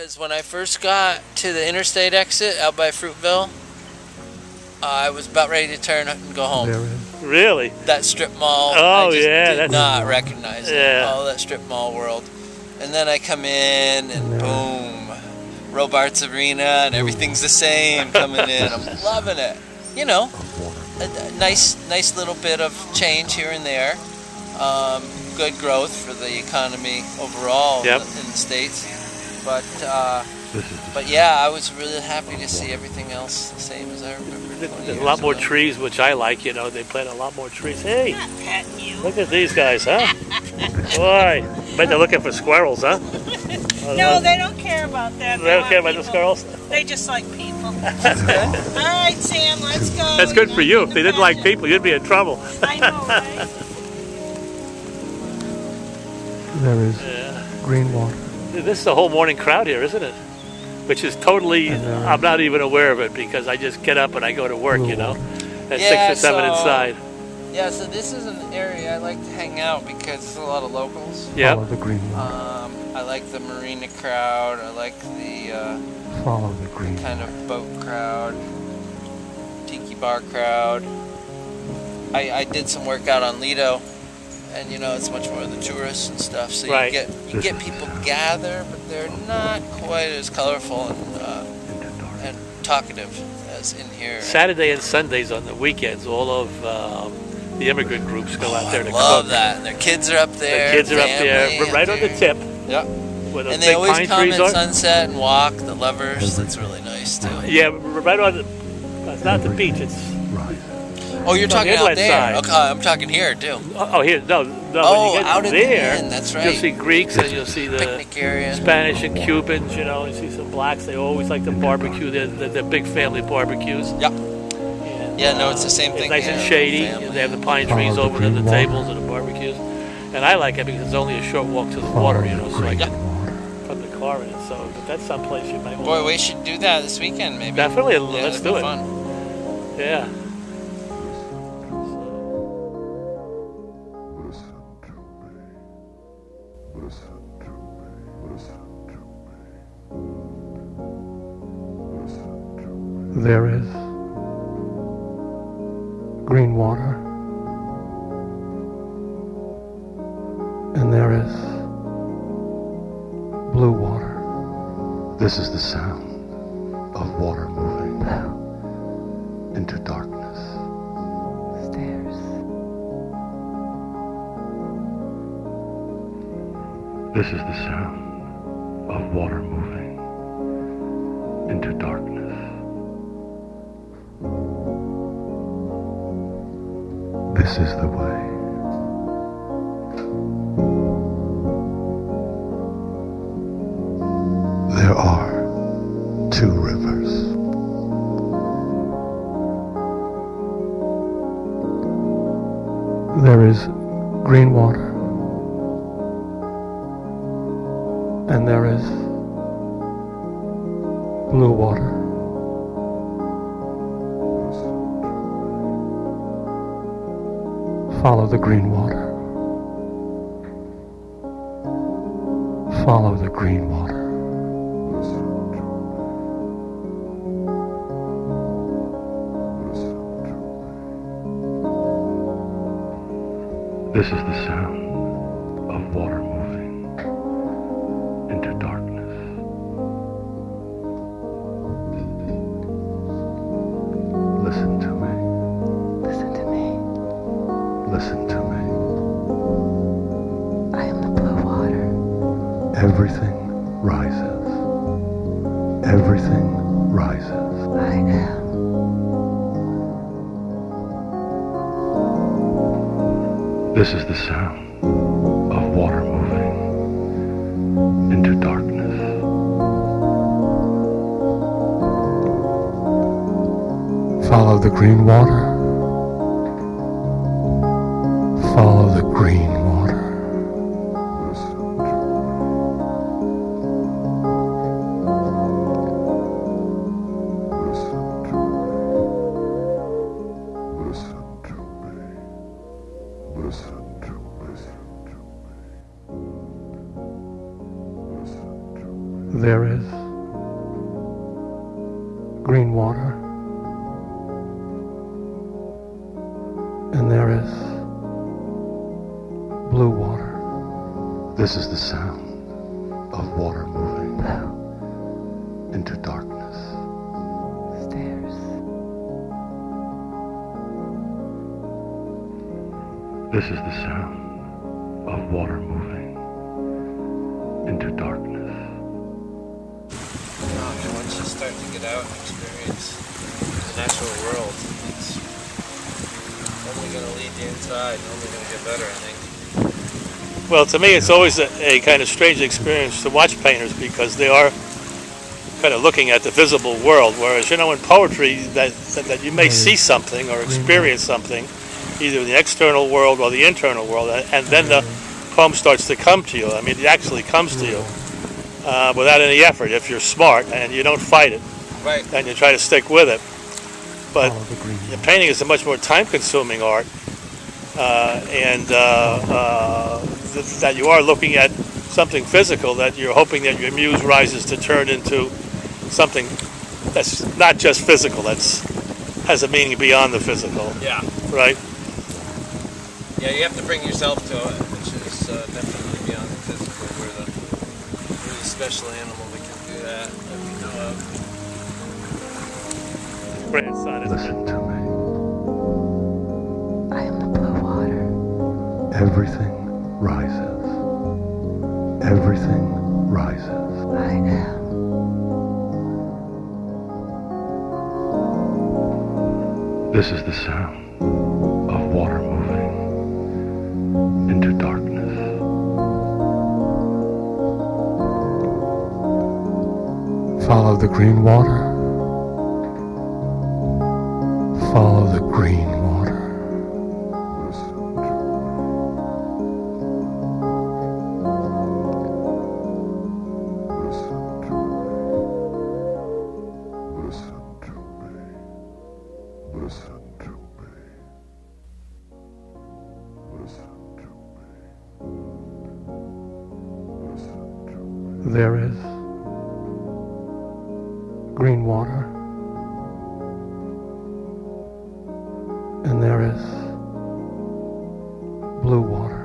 because when I first got to the interstate exit out by Fruitville, I was about ready to turn and go home. Really? That strip mall. Oh, I just yeah. did not recognize it. Yeah. Oh, that strip mall world. And then I come in and boom, Robarts Arena and everything's the same coming in. I'm loving it. You know, a nice little bit of change here and there. Good growth for the economy overall in the States. But yeah, I was really happy to see everything else the same as I remember. There's a lot more trees, which I like. You know, they plant a lot more trees. Hey, look at these guys, huh? Boy, bet they're looking for squirrels, huh? No, they don't care about that. They don't care about the squirrels? They just like people. That's good. All right, Sam, let's go. That's good for you. If they didn't like people, you'd be in trouble. I know, right? There is green water. This is the whole morning crowd here, isn't it? Which is totally, I'm not even aware of it because I just get up and I go to work, you know, at 6 or 7 inside. Yeah, so this is an area I like to hang out because there's a lot of locals. Yeah. Follow the green water. I like the marina crowd. I like the follow the green kind of boat crowd, tiki bar crowd. I did some work out on Lido, and you know it's much more of the tourists and stuff. So you get people gather, but they're not quite as colorful and talkative as in here. Saturday and Sundays on the weekends, all of the immigrant groups go out there to cook. I love that. And their kids are up there. Their kids are up there, right on the tip. Yep. And they always come at sunset and walk, the lovers. That's really nice too. Yeah, right on the, it's not the beach, it's... Oh, you're talking out there. Okay, I'm talking here too. Oh, here, no. Oh, when you get out at there, the end, that's right. You'll see Greeks and you'll see the picnic area. Spanish and Cubans, you know, you see some blacks. They always like to barbecue. They're big family barbecues. Yeah. Yeah, no, it's the same thing. It's nice and shady. They have the pine trees over to the tables and the barbecues. And I like it because it's only a short walk to the water, you know, so I can put the car in it. So, but that's someplace you might want. Boy, we should do that this weekend, maybe. Definitely, let's do it. Fun. Yeah. There is green water, and there is blue water. This is the sound of water moving into darkness. Stairs. This is the sound of water moving into darkness. This is the way. There are 2 rivers. There is green water, and there is blue water. Follow the green water. Follow the green water. This is the sound of water moving into darkness. Listen to me. Listen to me. Listen to me. I am the blue water. Everything rises. Everything rises. I am. This is the sound of water moving into darkness. Follow the green water. Follow the green water. There is green water. And there is blue water. This is the sound of water moving into darkness. Stairs. This is the sound of water moving into darkness. Once you start to get out and experience the natural world, it's only going to lead you inside and only going to get better, I think. Well, to me, it's always a kind of strange experience to watch painters because they are kind of looking at the visible world, whereas, in poetry, that you may see something or experience something, either in the external world or the internal world, and then the poem starts to come to you. I mean, it actually comes to you without any effort if you're smart and you don't fight it, right, and you try to stick with it. But painting is a much more time-consuming art, that you are looking at something physical that you're hoping that your muse rises to turn into something that's not just physical, has a meaning beyond the physical. Yeah. Right? Yeah, you have to bring yourself to it, which is definitely beyond the physical. We're the special animal that can do that we know of. Listen to me. I am the blue water. Everything rises. Everything rises. I am. This is the sound of water moving into darkness. Follow the green water. Follow the green water. There is green water, and there is blue water.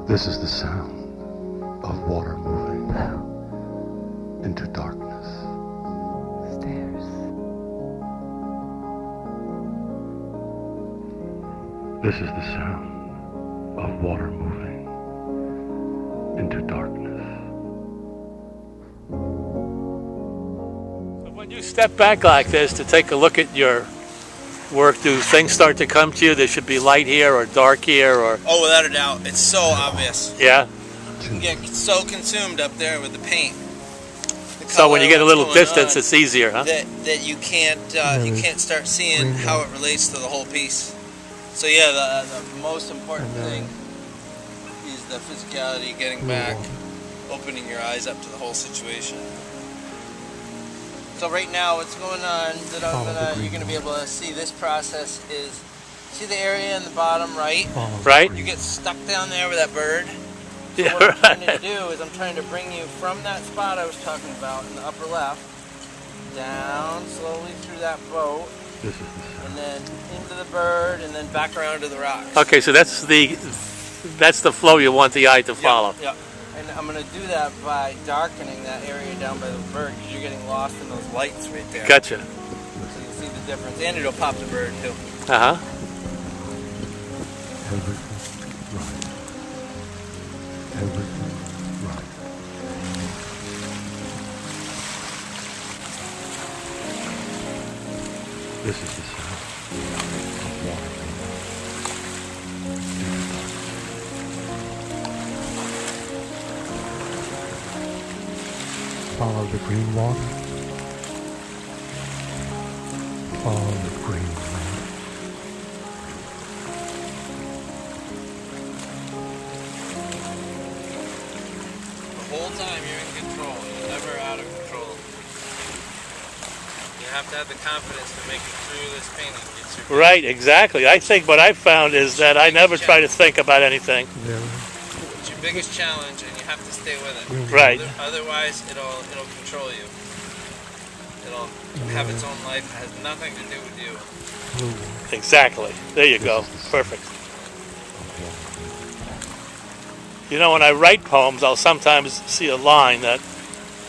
This is the sound of water moving into darkness. Stairs. This is the sound of water moving into darkness. When you step back like this to take a look at your work, do things start to come to you? There should be light here or dark here, or Oh, without a doubt. It's so obvious. yeah. You can get so consumed up there with the paint. The So when you get a little color, what's going distance, on, it's easier, huh? that you can't start seeing how it relates to the whole piece. So yeah, the most important thing is the physicality, getting back, opening your eyes up to the whole situation. So right now, what's going on that you're gonna be able to see this process is, see the area in the bottom right? Right? You get stuck down there with that bird. So Yeah, what I'm trying right. to do is I'm trying to bring you from that spot I was talking about in the upper left, down slowly through that boat, This is the sound. and then into the bird, and then back around to the rocks. Okay, so that's the flow you want the eye to follow. Yeah. And I'm going to do that by darkening that area down by the bird, because you're getting lost in those lights right there. Gotcha. So you'll see the difference. And it'll pop the bird too. Uh-huh. Everything right. Everything right. This is the sound of water moving into darkness. Follow the green water. Follow the green water. The whole time you're in control. You're never out of control. You have to have the confidence to make it through this painting. It's your Right, exactly. I think what I've found is that I never try to think about anything. It's your biggest challenge, and you have to stay with it. Right. Otherwise, it'll control you. It'll have its own life. It has nothing to do with you. Blue water. Exactly. There you go. Perfect. You know, when I write poems, I'll sometimes see a line that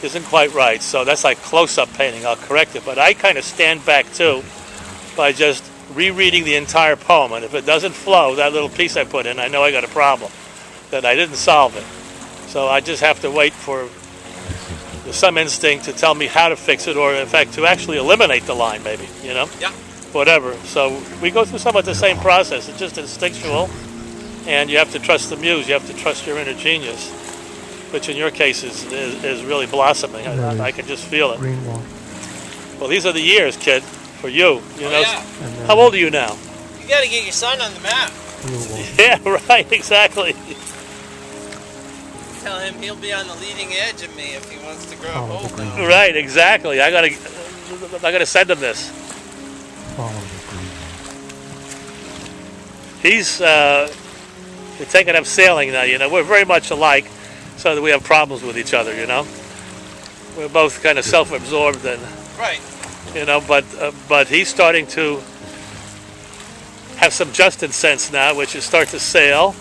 isn't quite right. So that's like close-up painting. I'll correct it. But I kind of stand back, too, by just rereading the entire poem. And if it doesn't flow, that little piece I put in, I know I got a problem, that I didn't solve it. So I just have to wait for some instinct to tell me how to fix it, or in fact to actually eliminate the line, maybe, you know? Yeah. Whatever. So we go through somewhat the same process. It's just instinctual, and you have to trust the muse. You have to trust your inner genius, which in your case is really blossoming. I can just feel it. Green water. Well, these are the years, kid, for you. You know. Yeah. And then How old are you now? You got to get your son on the map. blue water. Yeah, right, exactly. Tell him he'll be on the leading edge of me if he wants to grow up Oh, old the green now. Right, exactly. I gotta send him this. Follow the green water. He's we're taking up sailing now. You know, we're very much alike, so that we have problems with each other. You know, we're both kind of self-absorbed, and Right. you know, but he's starting to have some Justin sense now, which is start to sail.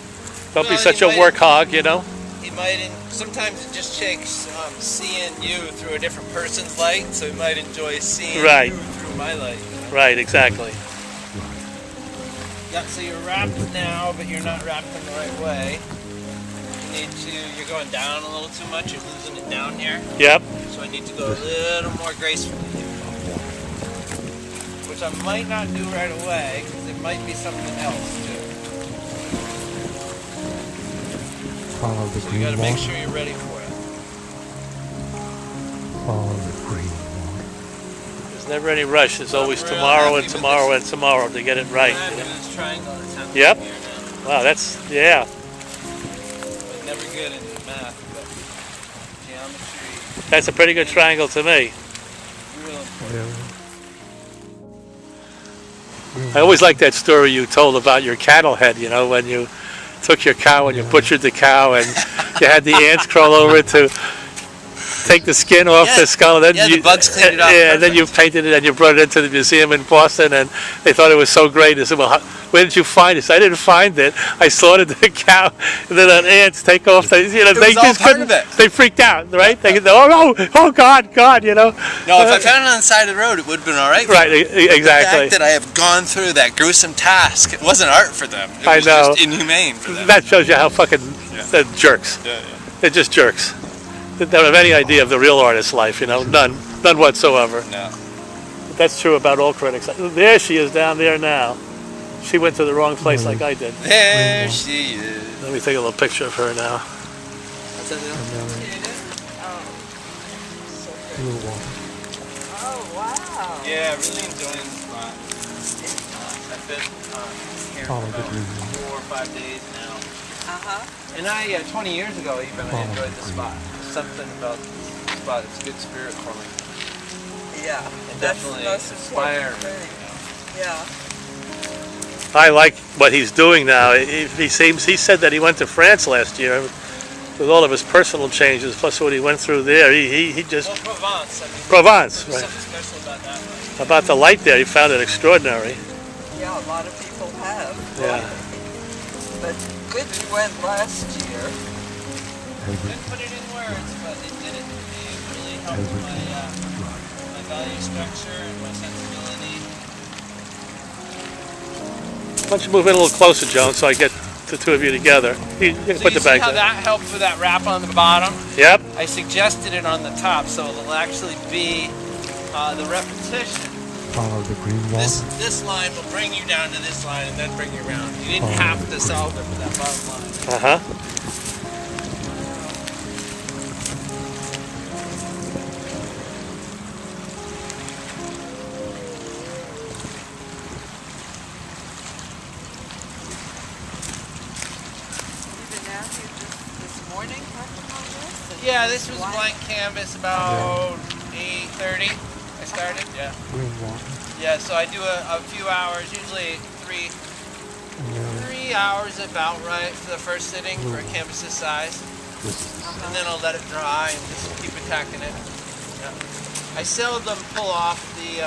Don't be Well, such he a might- work hog, you know. He might, sometimes it just takes seeing you through a different person's light, so he might enjoy seeing Right. you through my light. Right, exactly. Yeah, so you're wrapped now, but you're not wrapped in the right way. You need to, you're going down a little too much, you're losing it down here. Yep. So I need to go a little more gracefully here. Which I might not do right away, because it might be something else too. Follow the So you green gotta water. make sure you're ready for it. Follow the green water. There's never any rush. There's always real tomorrow happy and with tomorrow this. and tomorrow to get it right. I'm You know? happy with this triangle that's happening Yep. here now. Wow, that's yeah. I'm never good in math, but geometry, That's a pretty good triangle to me. real important. Very. I always like that story you told about your cattle head, you know, when you took your cow and you butchered the cow and you had the ants crawl over it to take the skin off Yeah. the skull. And then Yeah, the you, bugs cleaned it off Yeah, and then you perfect. painted it and you brought it into the museum in Boston and they thought it was so great. They said, well, where did you find it? I said, I didn't find it. I slaughtered the cow and then the ants take off the, you know, they was all just part couldn't, of it. they freaked out, right? They oh God, you know. No, if I found it on the side of the road, it would have been all right. Right, The exactly. fact that I have gone through that gruesome task, it wasn't art for them. It I was know. just inhumane for them. That shows you how fucking they're jerks. Yeah, yeah. They're just jerks. They don't have any idea of the real artist's life, you know, none whatsoever. No. That's true about all critics. There she is down there now. She went to the wrong place like I did. There she is. Let me take a little picture of her now. What's that now? And then blue water. Oh, wow. Yeah, really enjoying the spot. I've been here for Follow the about green water. 4 or 5 days now. Uh-huh. And I, 20 years ago even, I Follow enjoyed the the green spot. There's something about the spot, it's a good spirit for me. Yeah. And That's the definitely most inspiring. important thing. Yeah. I like what he's doing now. He said that he went to France last year with all of his personal changes, plus what he went through there. He just Well, Provence, I mean, Provence, there's right? something special about that. Right? About the light there, he found it extraordinary. Yeah, a lot of people have. Yeah. But good you went last year. Couldn't put it in words, but it did it for me. It really helped my value structure and my sensibility. Why don't you move in a little closer, Joan, so I get the two of you together. You can So put you the see bag how there. that helped with that wrap on the bottom? Yep. I suggested it on the top, so it'll actually be the repetition. Follow the green water. This line will bring you down to this line and then bring you around. You didn't have to solve it for that bottom line. Uh-huh. You've been out here this morning working on this? And Yeah, this was a why- blank canvas about 8:30. I started, yeah. Green water. Yeah, so I do a few hours, usually three And then 3 hours about right for the first sitting for a canvas this size. this is the And then I'll let it dry and just keep attacking it. Yeah. I seldom pull off the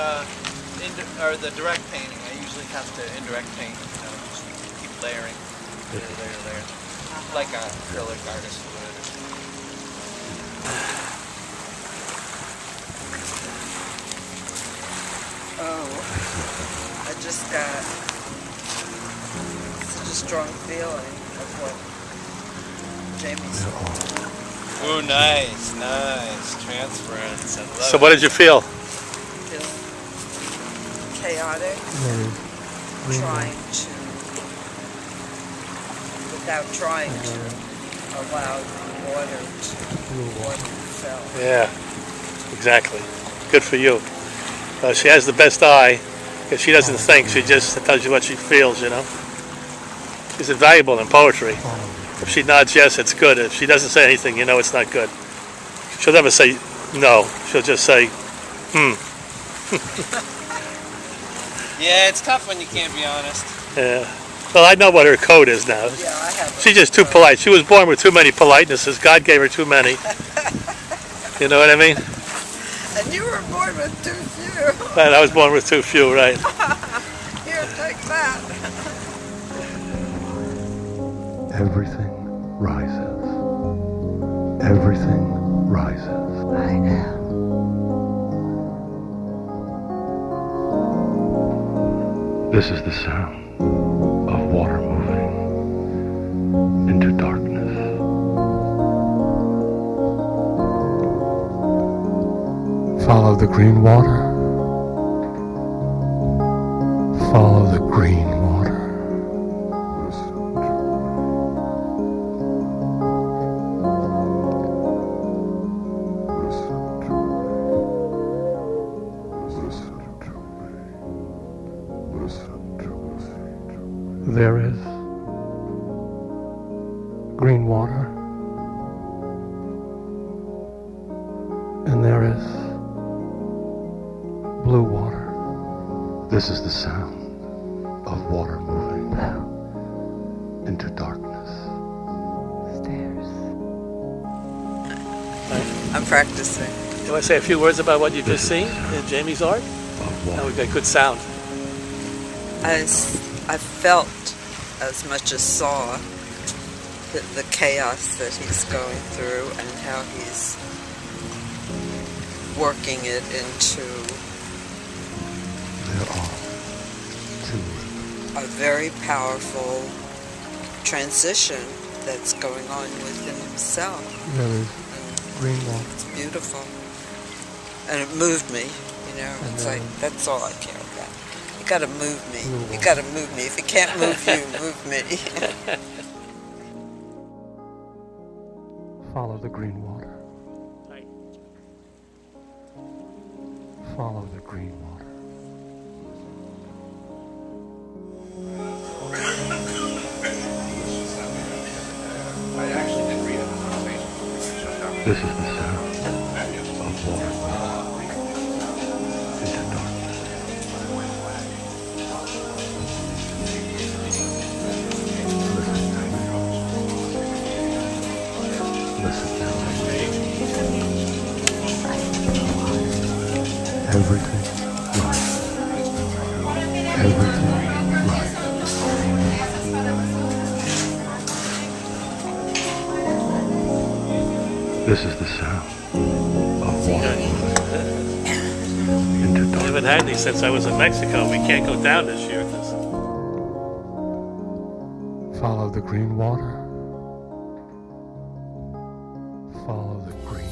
the direct painting. I usually have to indirect paint. You know, just keep layering, layer, like a acrylic artist would. Oh, I just got such a strong feeling of what Jamie's doing. Ooh, nice, nice. Transference. I love So what did you feel? Feeling chaotic, trying to, without trying to, allow water to water fell. Yeah, exactly. Good for you. She has the best eye. If she doesn't think, she just tells you what she feels, you know. She's invaluable in poetry. If she nods yes, it's good. If she doesn't say anything, you know it's not good. She'll never say no. She'll just say, Yeah, it's tough when you can't be honest. Yeah. Well, I know what her code is now. Yeah, I have. She's just too polite. She was born with too many politenesses. God gave her too many. You know what I mean? And you were born with too few. And I was born with too few, right? Here, take that. Everything rises. Everything rises. I am. This is the sound of water moving into darkness. Follow the green water. Follow the green water. There is green water, and there is blue water. This is the sound of water moving Blue. into darkness. Stairs. I'm practicing. You want to say a few words about what you've just seen in Jamie's art? Now we've got good sound. I felt as much as saw the chaos that he's going through and how he's working it into a very powerful transition that's going on within himself. There is green water. It's beautiful. And it moved me, you know. It's like, that's all I care about. You gotta move me. You gotta move me. If you can't move you, move me. Follow the green water. Follow the green water. This is the sound of water into darkness. Listen to me. Everything rises. Everything rises. This is the sound of water into I darkness. haven't had these since I was in Mexico. We can't go down this year. Follow the green water. Follow the green.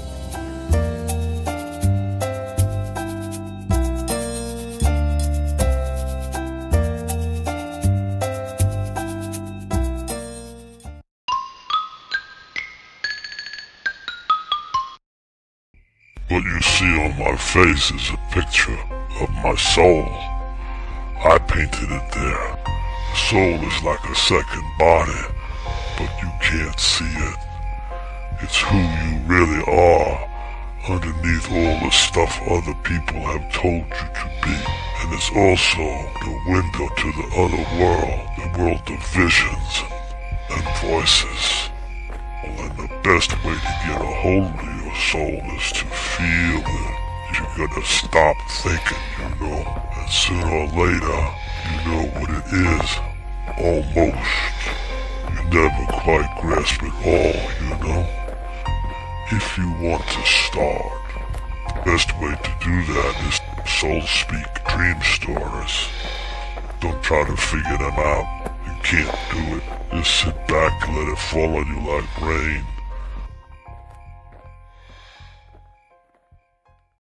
What you see on my face is a picture of my soul. I painted it there. The soul is like a second body, but you can't see it. It's who you really are, underneath all the stuff other people have told you to be. And it's also the window to the other world, the world of visions and voices. Well, and the best way to get a hold of your soul is to feel it. you gotta stop thinking, you know. And sooner or later, you know what it is. Almost. You never quite grasp it all, you know. If you want to start, the best way to do that is soul speak dream stories. Don't try to figure them out. You can't do it. Just sit back and let it fall on you like rain.